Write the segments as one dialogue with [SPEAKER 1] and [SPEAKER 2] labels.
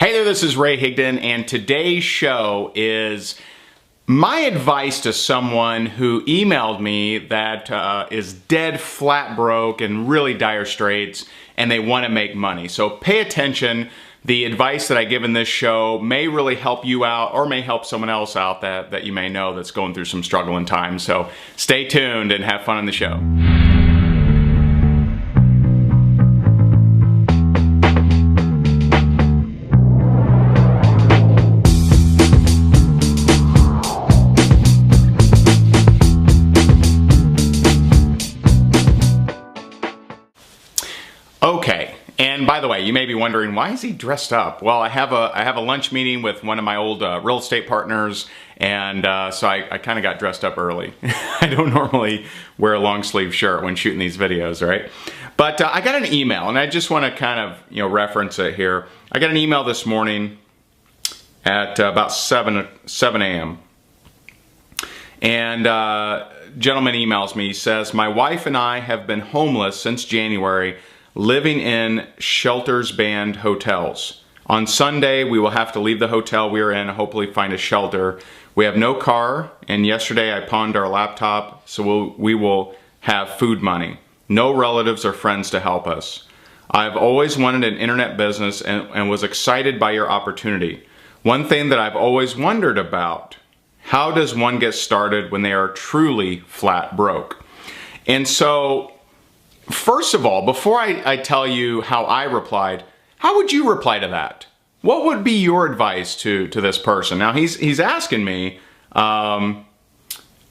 [SPEAKER 1] Hey there, this is Ray Higdon, and today's show is my advice to someone who emailed me that is dead flat broke and really dire straits, and they want to make money. So pay attention. The advice that I give in this show may really help you out or may help someone else out that you may know that's going through some struggling times. So stay tuned and have fun on the show. Okay, and by the way, you may be wondering, why is he dressed up? Well, I have a lunch meeting with one of my old real estate partners, and so I kind of got dressed up early. I don't normally wear a long sleeve shirt when shooting these videos, right? But I got an email, and I just want to kind of reference it here. I got an email this morning at about 7 a.m. and gentleman emails me. He says, "My wife and I have been homeless since January, living in shelters banned hotels. On Sunday, we will have to leave the hotel we are in and hopefully find a shelter. We have no car, and yesterday I pawned our laptop, so we will have food money. No relatives or friends to help us. I've always wanted an internet business and was excited by your opportunity. One thing that I've always wondered about, how does one get started when they are truly flat broke?" And so, first of all, before I tell you how I replied, how would you reply to that? What would be your advice to this person? Now he's asking me, I've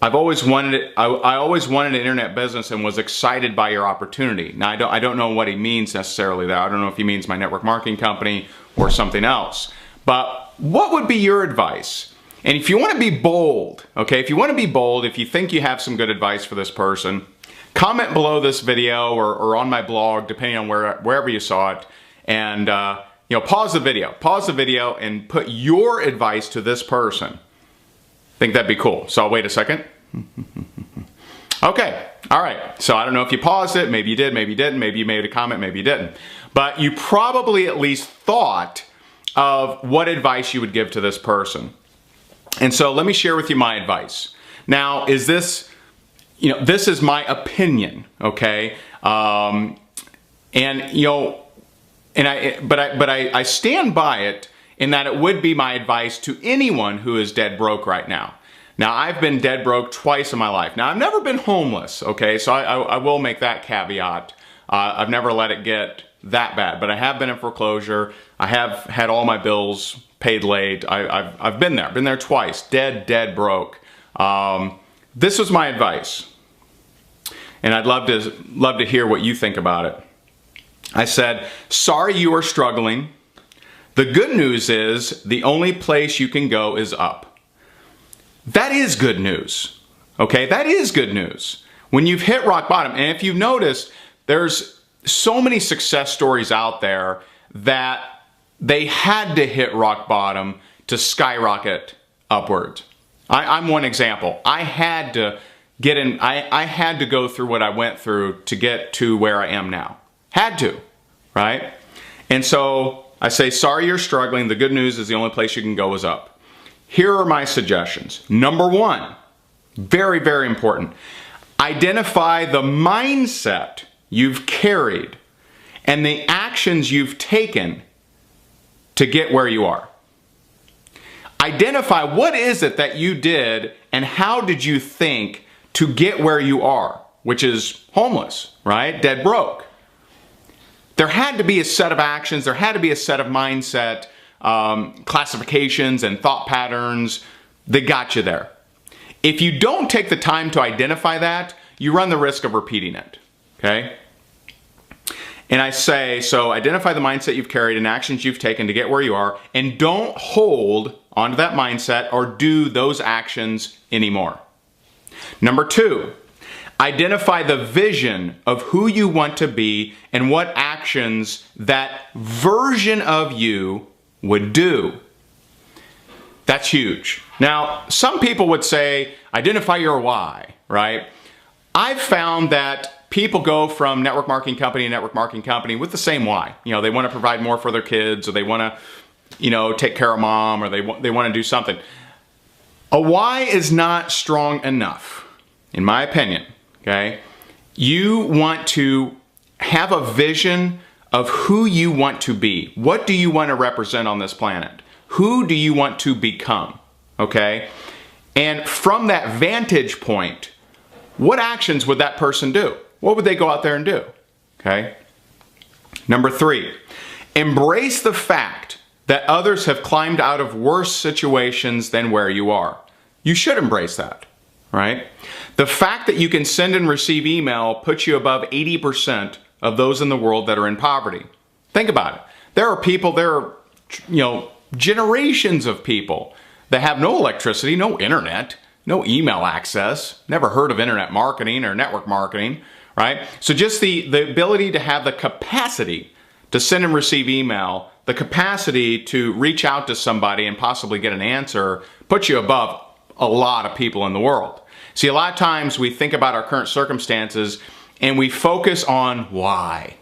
[SPEAKER 1] always wanted it. I always wanted an internet business and was excited by your opportunity. Now I don't know what he means necessarily there. I don't know if he means my network marketing company or something else. But what would be your advice? And if you want to be bold, okay, if you want to be bold, if you think you have some good advice for this person, comment below this video or on my blog, depending on wherever you saw it, and pause the video and put your advice to this person. Think that'd be cool. So I'll wait a second. Okay, all right. So I don't know if you paused it, maybe you did, maybe you didn't, maybe you made a comment, maybe you didn't. But you probably at least thought of what advice you would give to this person. And so let me share with you my advice. Now, is this, this is my opinion, okay? But I stand by it in that it would be my advice to anyone who is dead broke right now. Now, I've been dead broke twice in my life. Now, I've never been homeless, okay? So I will make that caveat. I've never let it get that bad, but I have been in foreclosure. I have had all my bills paid late. I've been there twice, dead broke. This was my advice, and I'd love to hear what you think about it. I said, "Sorry you are struggling. The good news is the only place you can go is up." That is good news, okay? That is good news. When you've hit rock bottom, and if you've noticed, there's so many success stories out there that they had to hit rock bottom to skyrocket upwards. I'm one example. I had to get in, I had to go through what I went through to get to where I am now. Had to, right? And so I say, sorry you're struggling. The good news is the only place you can go is up. Here are my suggestions. Number one, very, very important. Identify the mindset you've carried and the actions you've taken to get where you are. Identify what is it that you did and how did you think to get where you are, which is homeless, right? Dead broke. There had to be a set of actions, there had to be a set of mindset, classifications and thought patterns that got you there. If you don't take the time to identify that, you run the risk of repeating it, okay? And I say, so identify the mindset you've carried and actions you've taken to get where you are, and don't hold onto that mindset or do those actions anymore. Number two, identify the vision of who you want to be and what actions that version of you would do. That's huge. Now, some people would say, identify your why, right? I've found that people go from network marketing company to network marketing company with the same why. You know, they want to provide more for their kids, or they want to take care of mom, or they want to do something. A why is not strong enough, in my opinion, okay? You want to have a vision of who you want to be. What do you want to represent on this planet? Who do you want to become, okay? And from that vantage point, what actions would that person do? What would they go out there and do, okay? Number 3, embrace the fact that others have climbed out of worse situations than where you are. You should embrace that, right? The fact that you can send and receive email puts you above 80% of those in the world that are in poverty. Think about it. There are generations of people that have no electricity, no internet, no email access, never heard of internet marketing or network marketing, right? So just the ability to have the capacity to send and receive email, the capacity to reach out to somebody and possibly get an answer, puts you above a lot of people in the world. See, a lot of times we think about our current circumstances and we focus on why.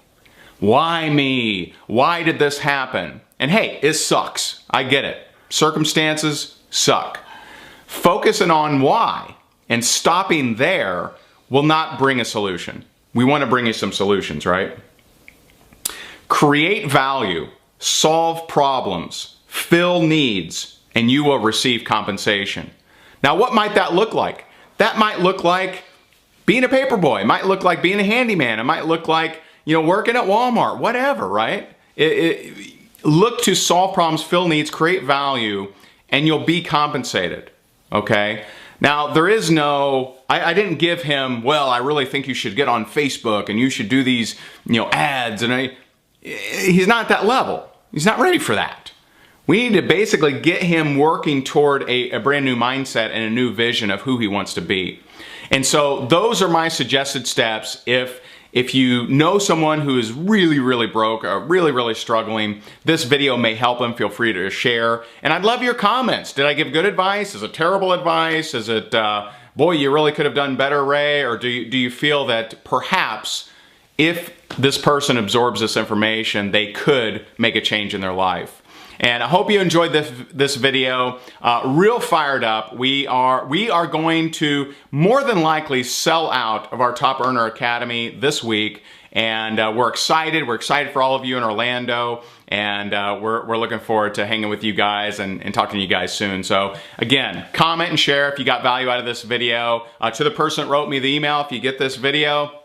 [SPEAKER 1] Why me? Why did this happen? And hey, it sucks. I get it. Circumstances suck. Focusing on why and stopping there will not bring a solution. We want to bring you some solutions, right? Create value, solve problems, fill needs, and you will receive compensation. Now, what might that look like? That might look like being a paper boy. It might look like being a handyman. It might look like, working at Walmart, whatever, right? Look to solve problems, fill needs, create value, and you'll be compensated, okay? Now, there is no, I didn't give him, well, I really think you should get on Facebook and you should do these, ads, and he's not at that level. He's not ready for that. We need to basically get him working toward a brand new mindset and a new vision of who he wants to be. And so those are my suggested steps. If you know someone who is really, really broke or really, really struggling, this video may help them. Feel free to share. And I'd love your comments. Did I give good advice? Is it terrible advice? Is it, boy, you really could have done better, Ray? Or do you feel that perhaps if this person absorbs this information, they could make a change in their life? And I hope you enjoyed this video. Real fired up. We are going to more than likely sell out of our Top Earner Academy this week, and we're excited. We're excited for all of you in Orlando, and we're looking forward to hanging with you guys and talking to you guys soon. So again, comment and share if you got value out of this video. To the person that wrote me the email, if you get this video,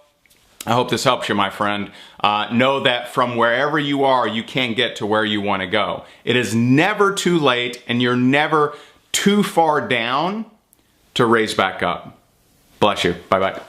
[SPEAKER 1] I hope this helps you, my friend. Know that from wherever you are, you can get to where you want to go. It is never too late, and you're never too far down to raise back up. Bless you. Bye-bye.